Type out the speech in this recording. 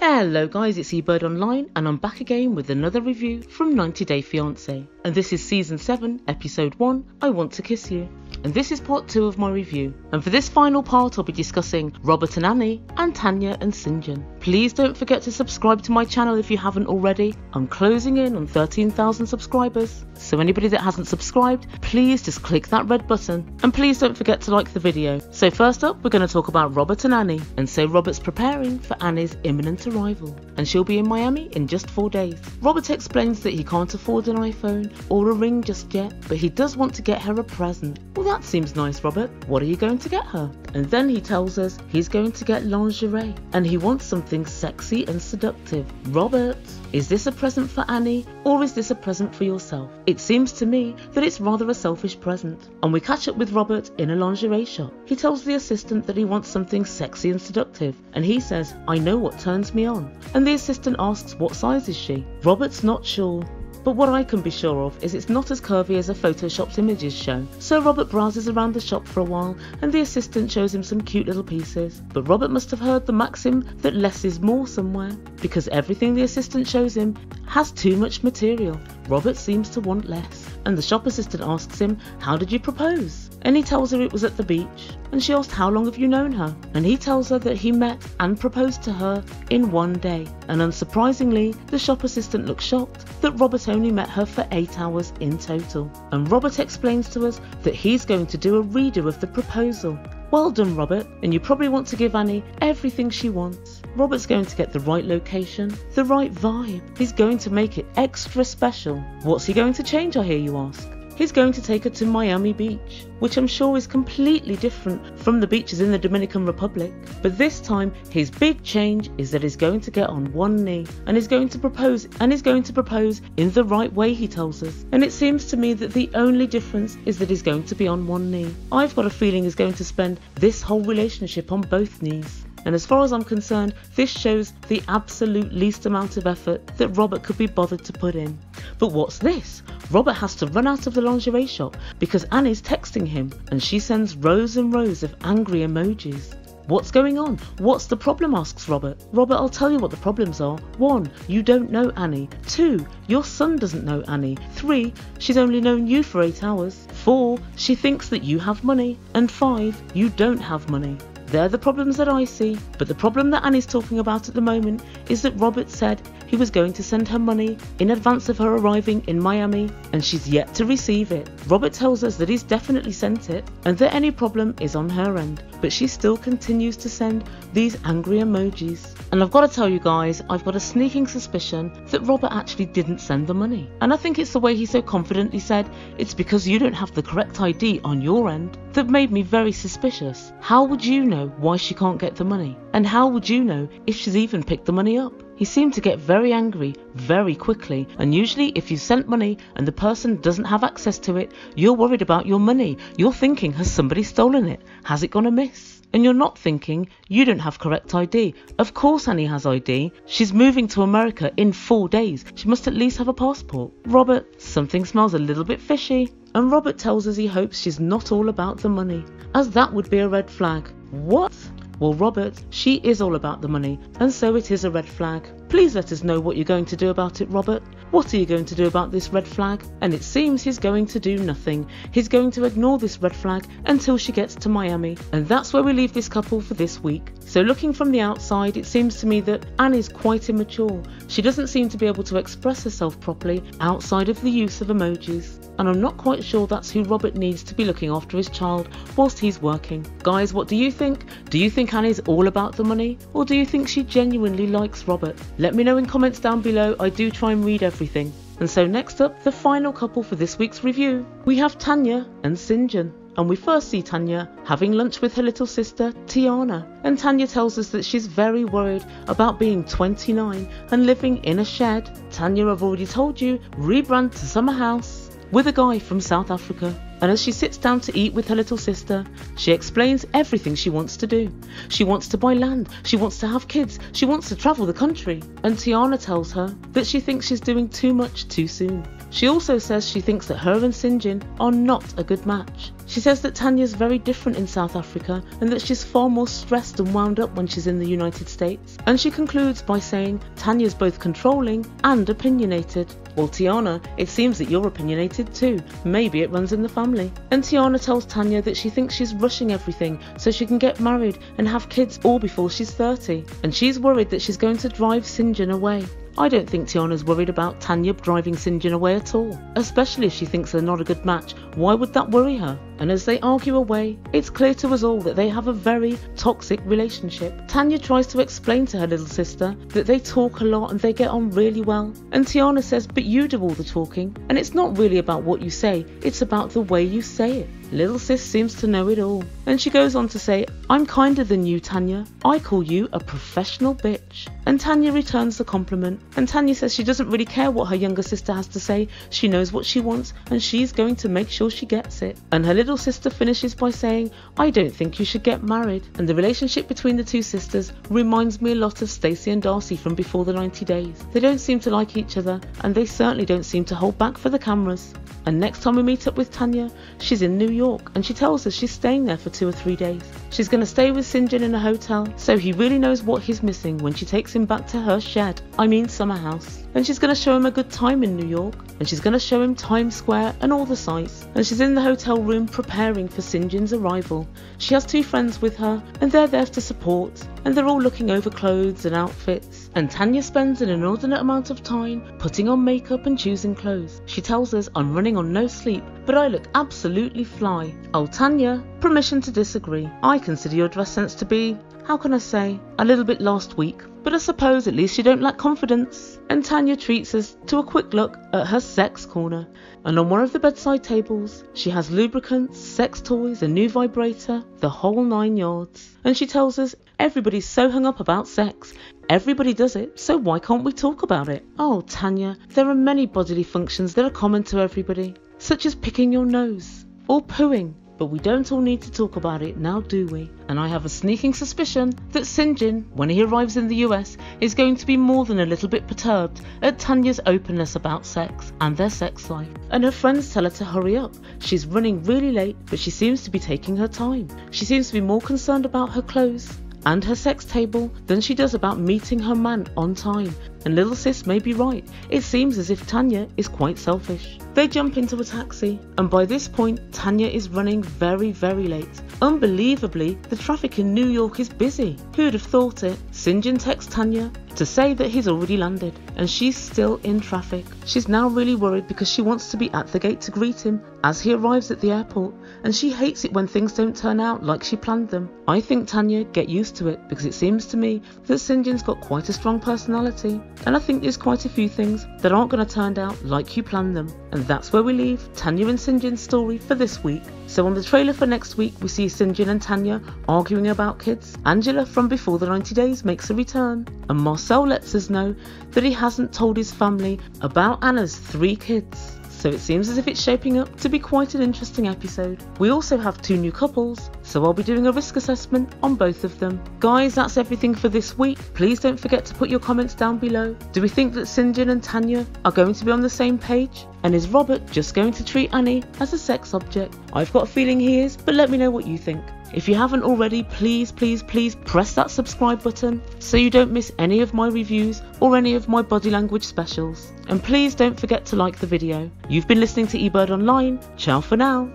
Hello guys, it's Ebird Online and I'm back again with another review from 90 Day Fiance. And this is Season 7, Episode 1, I Want to Kiss You. And this is part 2 of my review. And for this final part I'll be discussing Robert and Anny and Tania and Syngin. Please don't forget to subscribe to my channel if you haven't already. I'm closing in on 13,000 subscribers. So anybody that hasn't subscribed, please just click that red button. And please don't forget to like the video. So first up, we're going to talk about Robert and Anny. And so Robert's preparing for Anny's imminent arrival. And she'll be in Miami in just 4 days. Robert explains that he can't afford an iPhone or a ring just yet, but he does want to get her a present. Well, that seems nice, Robert. What are you going to get her? And then he tells us he's going to get lingerie and he wants something sexy and seductive. Robert, is this a present for Anny or is this a present for yourself? It seems to me that it's rather a selfish present. And we catch up with Robert in a lingerie shop. He tells the assistant that he wants something sexy and seductive and he says, I know what turns me on. And the assistant asks what size is she? Robert's not sure. But what I can be sure of is it's not as curvy as a photoshopped images show. So Robert browses around the shop for a while and the assistant shows him some cute little pieces. But Robert must have heard the maxim that less is more somewhere, because everything the assistant shows him has too much material. Robert seems to want less. And the shop assistant asks him, how did you propose? And he tells her it was at the beach. And she asks, how long have you known her? And he tells her that he met and proposed to her in 1 day. And unsurprisingly, the shop assistant looks shocked that Robert only met her for 8 hours in total. And Robert explains to us that he's going to do a redo of the proposal. Well done, Robert, and you probably want to give Anny everything she wants. Robert's going to get the right location, the right vibe. He's going to make it extra special. What's he going to change, I hear you ask? He's going to take her to Miami Beach, which I'm sure is completely different from the beaches in the Dominican Republic. But this time, his big change is that he's going to get on one knee and he's going to propose in the right way, he tells us. And it seems to me that the only difference is that he's going to be on one knee. I've got a feeling he's going to spend this whole relationship on both knees. And as far as I'm concerned, this shows the absolute least amount of effort that Robert could be bothered to put in. But what's this? Robert has to run out of the lingerie shop because Anny's texting him and she sends rows and rows of angry emojis. What's going on? What's the problem? Asks Robert. Robert, I'll tell you what the problems are. 1, you don't know Anny. 2, your son doesn't know Anny. 3, she's only known you for 8 hours. 4, she thinks that you have money. And 5, you don't have money. They're the problems that I see, but the problem that Anny's talking about at the moment is that Robert said he was going to send her money in advance of her arriving in Miami, and she's yet to receive it. Robert tells us that he's definitely sent it, and that any problem is on her end, but she still continues to send these angry emojis. And I've got to tell you guys, I've got a sneaking suspicion that Robert actually didn't send the money. And I think it's the way he so confidently said, it's because you don't have the correct ID on your end, that made me very suspicious. How would you know why she can't get the money? And how would you know if she's even picked the money up? He seemed to get very angry very quickly, and usually if you've sent money and the person doesn't have access to it, you're worried about your money. You're thinking, has somebody stolen it? Has it gone amiss? And you're not thinking, you don't have correct ID. Of course Anny has ID. She's moving to America in 4 days. She must at least have a passport. Robert, something smells a little bit fishy. And Robert tells us he hopes she's not all about the money, as that would be a red flag. What? Well, Robert, she is all about the money, and so it is a red flag. Please let us know what you're going to do about it, Robert. What are you going to do about this red flag? And it seems he's going to do nothing. He's going to ignore this red flag until she gets to Miami. And that's where we leave this couple for this week. So looking from the outside, it seems to me that Anny's quite immature. She doesn't seem to be able to express herself properly outside of the use of emojis. And I'm not quite sure that's who Robert needs to be looking after his child whilst he's working. Guys, what do you think? Do you think Anny's all about the money? Or do you think she genuinely likes Robert? Let me know in comments down below. I do try and read everything. And so next up, the final couple for this week's review. We have Tania and Syngin. And we first see Tania having lunch with her little sister, Tiana. And Tania tells us that she's very worried about being 29 and living in a shed. Tania, I've already told you, rebrand to summer house with a guy from South Africa. And as she sits down to eat with her little sister, she explains everything she wants to do. She wants to buy land, she wants to have kids, she wants to travel the country. And Tiana tells her that she thinks she's doing too much too soon. She also says she thinks that her and Syngin are not a good match. She says that Tanya's very different in South Africa and that she's far more stressed and wound up when she's in the United States. And she concludes by saying Tanya's both controlling and opinionated. Well, Tiana, it seems that you're opinionated too. Maybe it runs in the family. And Tiana tells Tanya that she thinks she's rushing everything so she can get married and have kids all before she's 30. And she's worried that she's going to drive Syngin away. I don't think Tiana's worried about Tanya driving Syngin away at all, especially if she thinks they're not a good match. Why would that worry her? And as they argue away, it's clear to us all that they have a very toxic relationship. Tanya tries to explain to her little sister that they talk a lot and they get on really well. And Tiana says, but you do all the talking, and it's not really about what you say, it's about the way you say it. Little sis seems to know it all. And she goes on to say, I'm kinder than you, Tanya. I call you a professional bitch. And Tanya returns the compliment. And Tanya says she doesn't really care what her younger sister has to say. She knows what she wants and she's going to make sure she gets it. And her little sister finishes by saying, I don't think you should get married. And the relationship between the two sisters reminds me a lot of Stacey and Darcy from before the 90 days. They don't seem to like each other and they certainly don't seem to hold back for the cameras. And next time we meet up with Tanya, she's in New York and she tells us she's staying there for 2 or 3 days. She's going to stay with Syngin in a hotel, so he really knows what he's missing when she takes him back to her shed, summer house. And she's going to show him a good time in New York, and she's going to show him Times Square and all the sights. And she's in the hotel room preparing for Syngin's arrival. She has 2 friends with her and they're there to support, and they're all looking over clothes and outfits. And Tanya spends an inordinate amount of time putting on makeup and choosing clothes. She tells us, I'm running on no sleep, but I look absolutely fly. Oh, Tanya, permission to disagree. I consider your dress sense to be, how can I say, a little bit last week. But I suppose at least you don't lack confidence. And Tanya treats us to a quick look at her sex corner. And on one of the bedside tables, she has lubricants, sex toys, a new vibrator, the whole 9 yards. And she tells us everybody's so hung up about sex. Everybody does it, so why can't we talk about it? Oh, Tanya, there are many bodily functions that are common to everybody, such as picking your nose or pooing. But we don't all need to talk about it now, do we? And I have a sneaking suspicion that Syngin, when he arrives in the US, is going to be more than a little bit perturbed at Tanya's openness about sex and their sex life. And her friends tell her to hurry up. She's running really late, but she seems to be taking her time. She seems to be more concerned about her clothes and her sex table than she does about meeting her man on time. And little sis may be right. It seems as if Tanya is quite selfish. They jump into a taxi, and by this point Tanya is running very, very late. Unbelievably, the traffic in New York is busy. Who'd have thought it? Syngin texts Tanya to say that he's already landed, and she's still in traffic. She's now really worried because she wants to be at the gate to greet him as he arrives at the airport, and she hates it when things don't turn out like she planned them. I think, Tanya, get used to it, because it seems to me that Syngin's got quite a strong personality, and I think there's quite a few things that aren't going to turn out like you planned them. And that's where we leave Tanya and Syngin's story for this week. So on the trailer for next week, we see Syngin and Tanya arguing about kids. Angela from Before the 90 Days makes a return, and Mursel lets us know that he hasn't told his family about Anna's 3 kids. So it seems as if it's shaping up to be quite an interesting episode. We also have 2 new couples, so I'll be doing a risk assessment on both of them. Guys, that's everything for this week. Please don't forget to put your comments down below. Do we think that Syngin and Tanya are going to be on the same page? And is Robert just going to treat Annie as a sex object? I've got a feeling he is, but let me know what you think. If you haven't already, please press that subscribe button so you don't miss any of my reviews or any of my body language specials. And please don't forget to like the video. You've been listening to Ebird Online. Ciao for now.